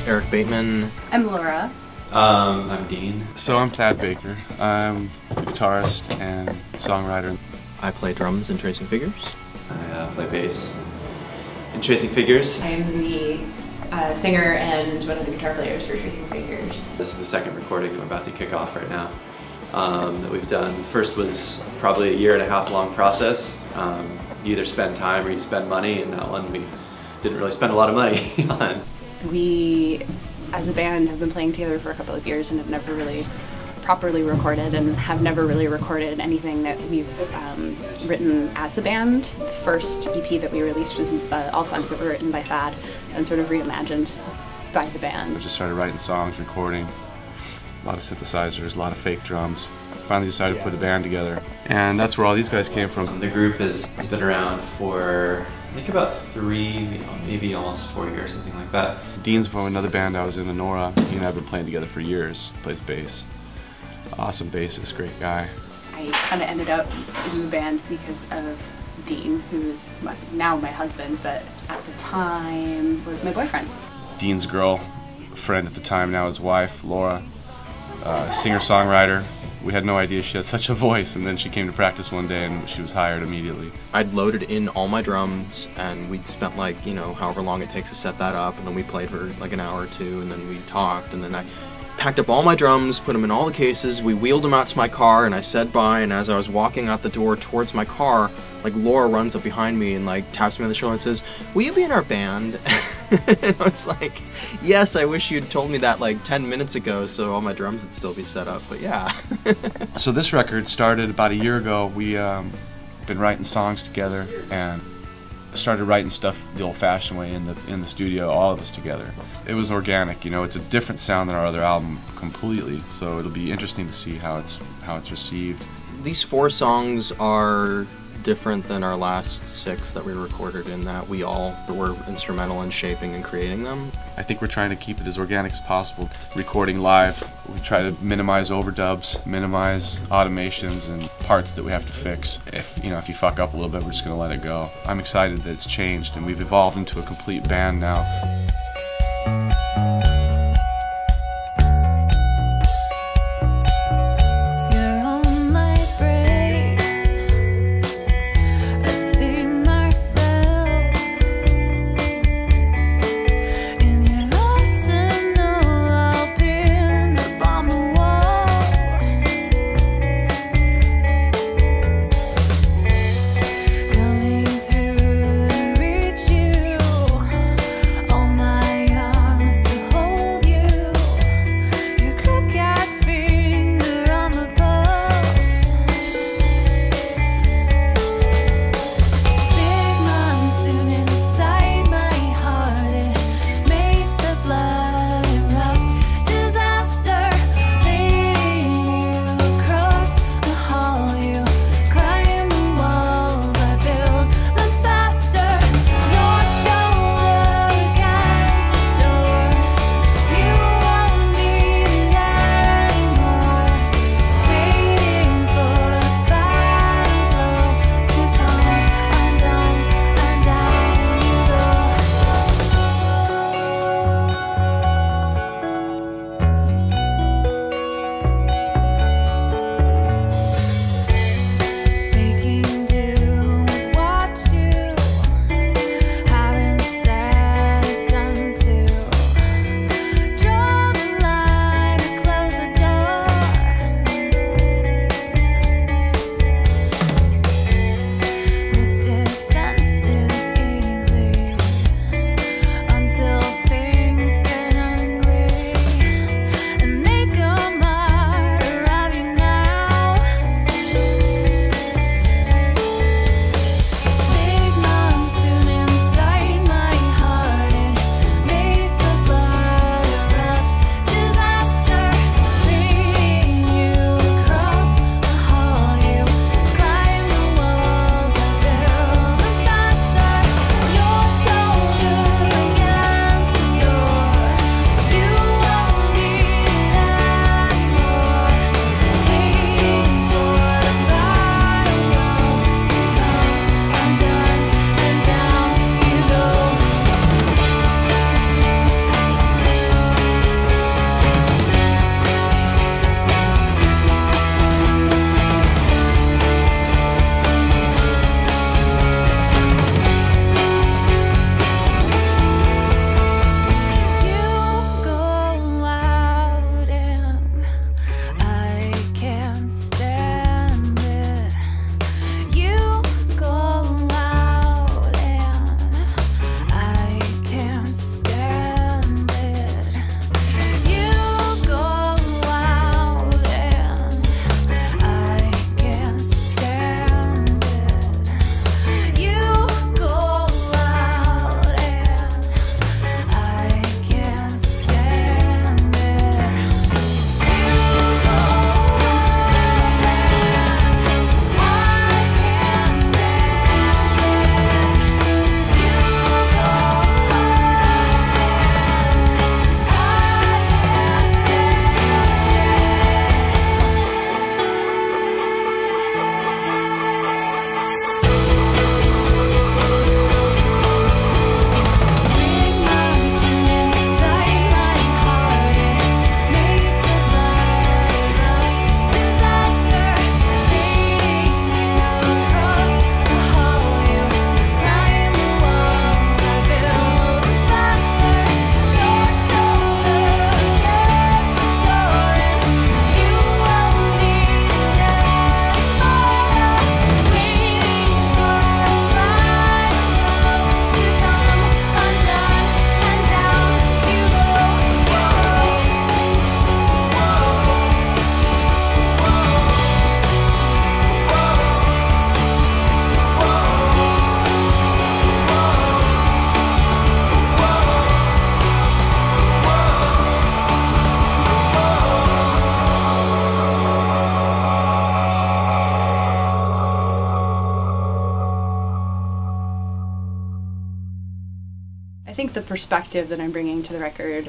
Eric Bateman. I'm Laura. I'm Dean. So I'm Thad Baker. I'm a guitarist and songwriter. I play drums in Tracing Figures. I play bass in Tracing Figures. I am the singer and one of the guitar players for Tracing Figures. This is the second recording that we're about to kick off right now that we've done. The first was probably a 1.5 year long process. You either spend time or you spend money, and that one we didn't really spend a lot of money on. We, as a band, have been playing together for a couple of years and have never really properly recorded and have never really recorded anything that we've written as a band. The first EP that we released was all songs that were written by Thad and sort of reimagined by the band. We just started writing songs, recording, a lot of synthesizers, a lot of fake drums. Finally decided to put a band together, and that's where all these guys came from. The group has been around for I think about 3, maybe almost 4 years, something like that. Dean's from another band I was in, Nora. He and I have been playing together for years. Plays bass. Awesome bassist, great guy. I kind of ended up in the band because of Dean, who is now my husband, but at the time was my boyfriend. Dean's girl, friend at the time, now his wife, Laura, singer-songwriter. We had no idea she had such a voice, and then she came to practice one day and she was hired immediately. I'd loaded in all my drums, and we'd spent like, you know, however long it takes to set that up, and then we played for like an hour or two, and then we talked, and then I packed up all my drums, put them in all the cases, we wheeled them out to my car, and I said bye, and as I was walking out the door towards my car, like Laura runs up behind me and like taps me on the shoulder and says, "Will you be in our band?" And I was like, yes, I wish you'd told me that like 10 minutes ago so all my drums would still be set up, but yeah. So this record started about a year ago. We been writing songs together and started writing stuff the old-fashioned way in the studio, all of us together. It was organic, you know. It's a different sound than our other album completely, so it'll be interesting to see how it's received. These 4 songs are different than our last 6 that we recorded, in that we all were instrumental in shaping and creating them. I think we're trying to keep it as organic as possible. Recording live, we try to minimize overdubs, minimize automations and parts that we have to fix. If you fuck up a little bit, we're just going to let it go. I'm excited that it's changed and we've evolved into a complete band now. All my think the perspective that I'm bringing to the record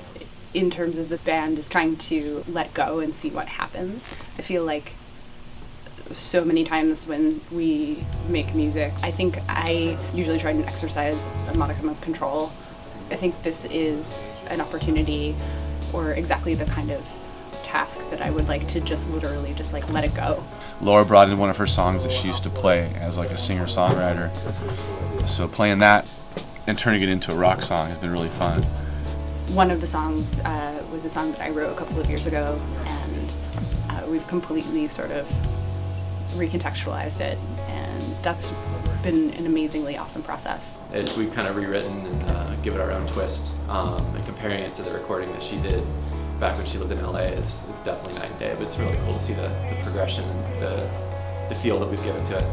in terms of the band is trying to let go and see what happens. I feel like so many times when we make music, I think I usually try and exercise a modicum of control. I think this is an opportunity, or exactly the kind of task that I would like to just literally just like let it go. Laura brought in one of her songs that she used to play as like a singer-songwriter. So playing that and turning it into a rock song has been really fun. One of the songs was a song that I wrote a couple of years ago, and we've completely sort of recontextualized it, and that's been an amazingly awesome process. We've kind of rewritten and give it our own twist, and comparing it to the recording that she did back when she lived in LA is definitely night and day, but it's really cool to see the progression and the feel that we've given to it.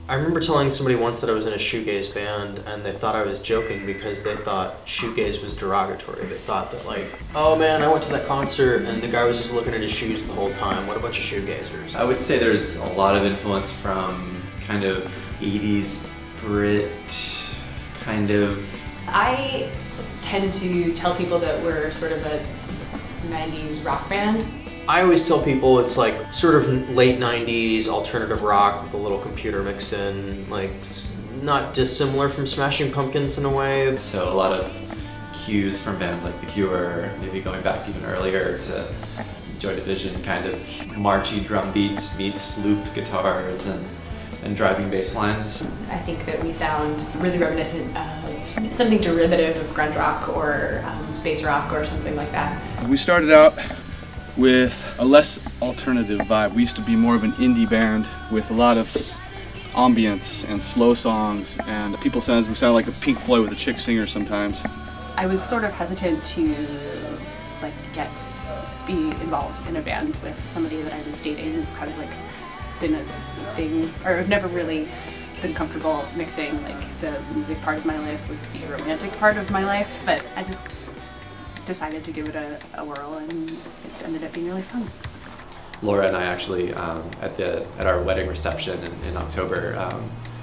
I remember telling somebody once that I was in a shoegaze band, and they thought I was joking because they thought shoegaze was derogatory. They thought that like, oh man, I went to that concert and the guy was just looking at his shoes the whole time. What a bunch of shoegazers. I would say there's a lot of influence from kind of 80s Brit, kind of. I tend to tell people that we're sort of a 90s rock band. I always tell people it's like sort of late 90s alternative rock with a little computer mixed in, like not dissimilar from Smashing Pumpkins in a way. So a lot of cues from bands like The Cure, maybe going back even earlier to Joy Division kind of marchy drum beats meets looped guitars and driving bass lines. I think that we sound really reminiscent of something derivative of grunge rock or space rock or something like that. We started out with a less alternative vibe. We used to be more of an indie band with a lot of ambience and slow songs, and people said we sounded like a Pink Floyd with a chick singer sometimes. I was sort of hesitant to be involved in a band with somebody that I was dating. It's kind of like been a thing, or I've never really been comfortable mixing like the music part of my life with the romantic part of my life, but I just decided to give it a whirl, and it's ended up being really fun. Laura and I actually, at our wedding reception in October,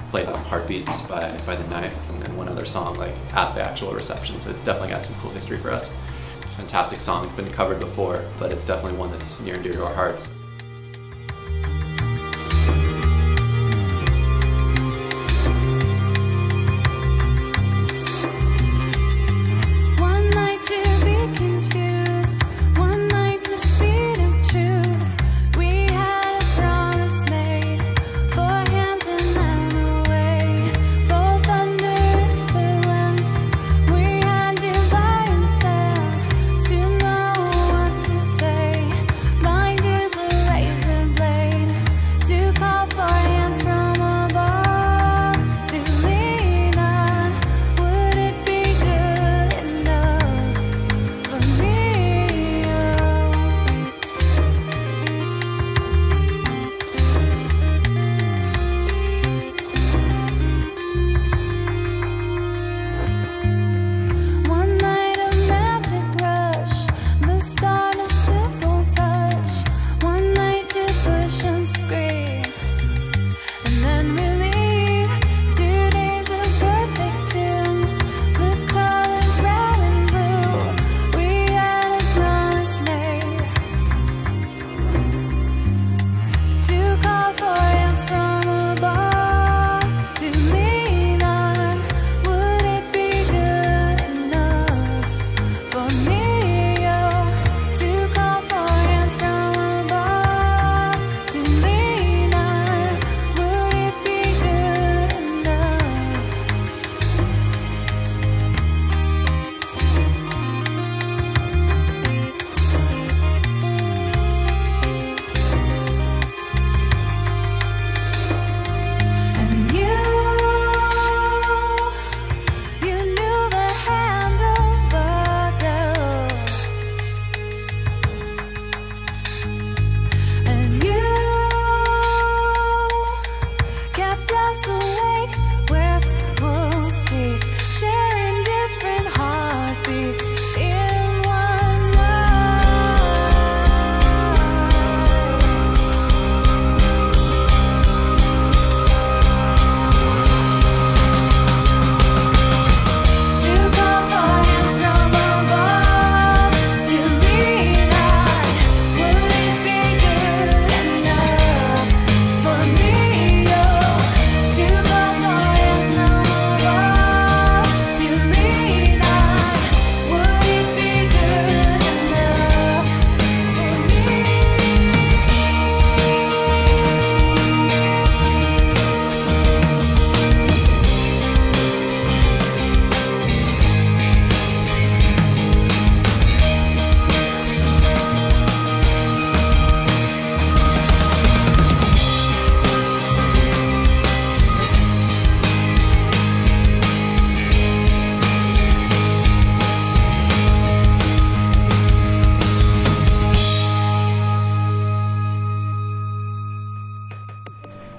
played Heartbeats by The Knife and one other song like at the actual reception, so it's definitely got some cool history for us. It's a fantastic song. It's been covered before, but it's definitely one that's near and dear to our hearts.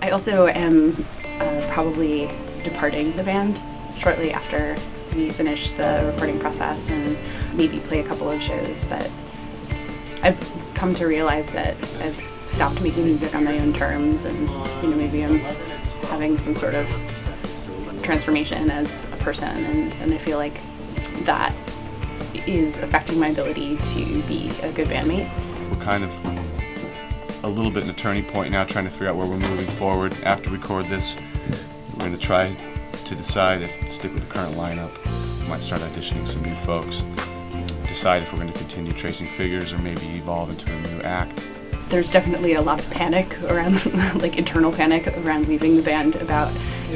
I also am probably departing the band shortly after we finish the recording process and maybe play a couple of shows, but I've come to realize that I've stopped making music on my own terms, and maybe I'm having some sort of transformation as a person, and I feel like that is affecting my ability to be a good bandmate. We're kind of a little bit in a turning point now, trying to figure out where we're moving forward. After we record this, we're going to try to decide if to stick with the current lineup. We might start auditioning some new folks decide if we're going to continue tracing figures or maybe evolve into a new act. There's definitely a lot of panic around, like internal panic around leaving the band about,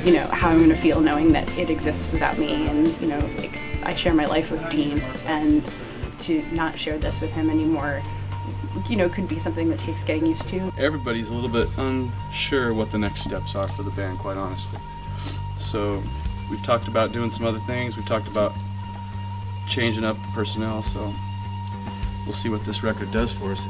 you know, how I'm going to feel knowing that it exists without me, and, you know, like, I share my life with Dean, and to not share this with him anymore, you know, could be something that takes getting used to. Everybody's a little bit unsure what the next steps are for the band, quite honestly. So we've talked about doing some other things, we've talked about changing up the personnel, so we'll see what this record does for us.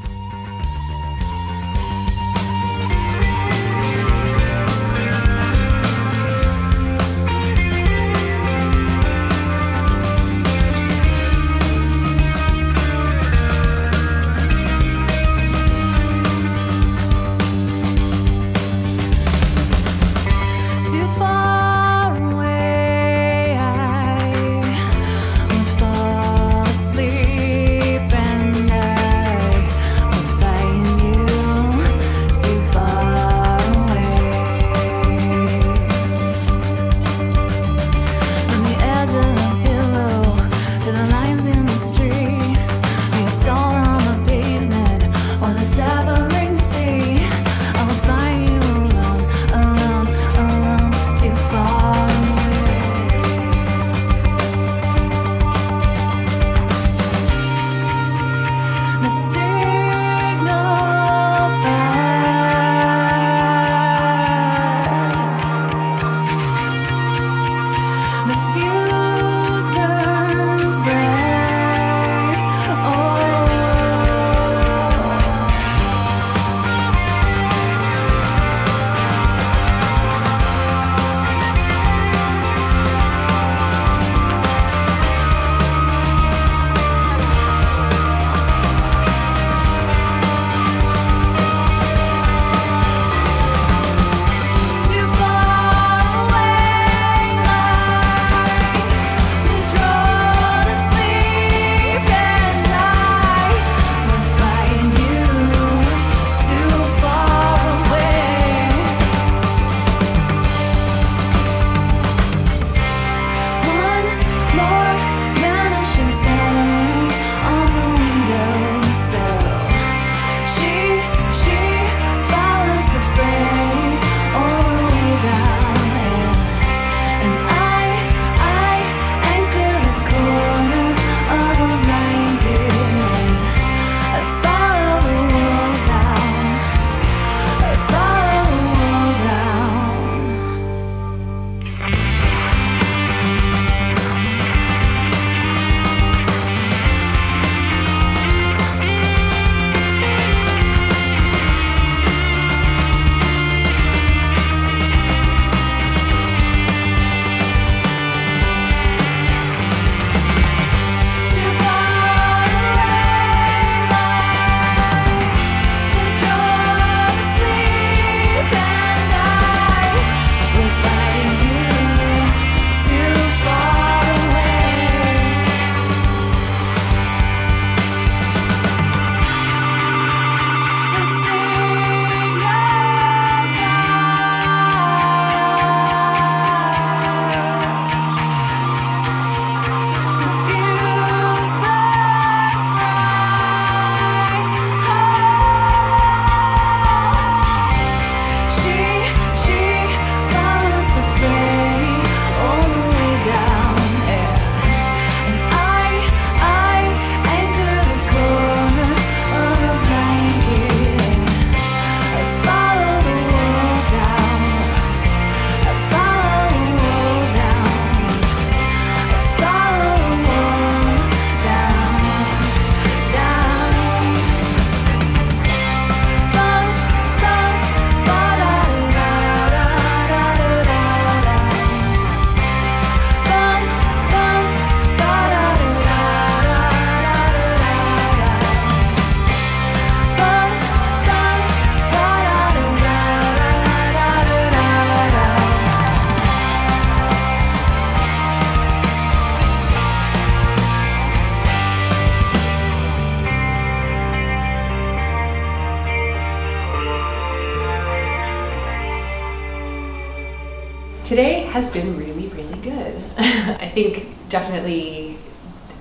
Today has been really, really good. I think definitely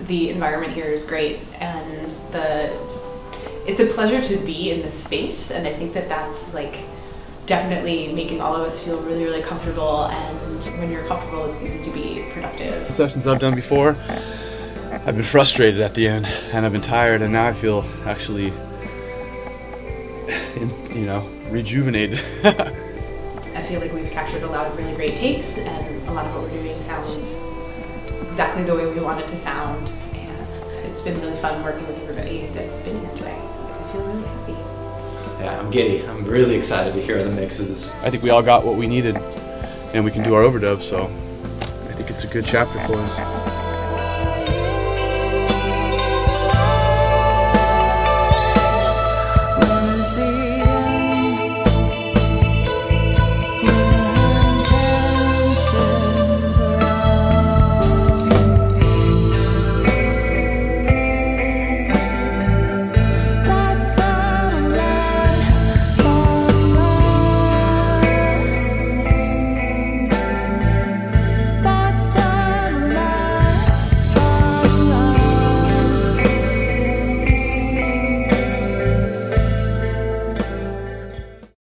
The environment here is great, and it's a pleasure to be in this space, and I think that that's like definitely making all of us feel really, really comfortable, and when you're comfortable, it's easy to be productive. The sessions I've done before, I've been frustrated at the end, and I've been tired, and now I feel actually, you know, rejuvenated. I feel like we've captured a lot of really great takes, and a lot of what we're doing sounds exactly the way we want it to sound, and it's been really fun working with everybody that's been here today. I feel really happy. Yeah, I'm giddy. I'm really excited to hear the mixes. I think we all got what we needed, and we can do our overdubs, so I think it's a good chapter for us.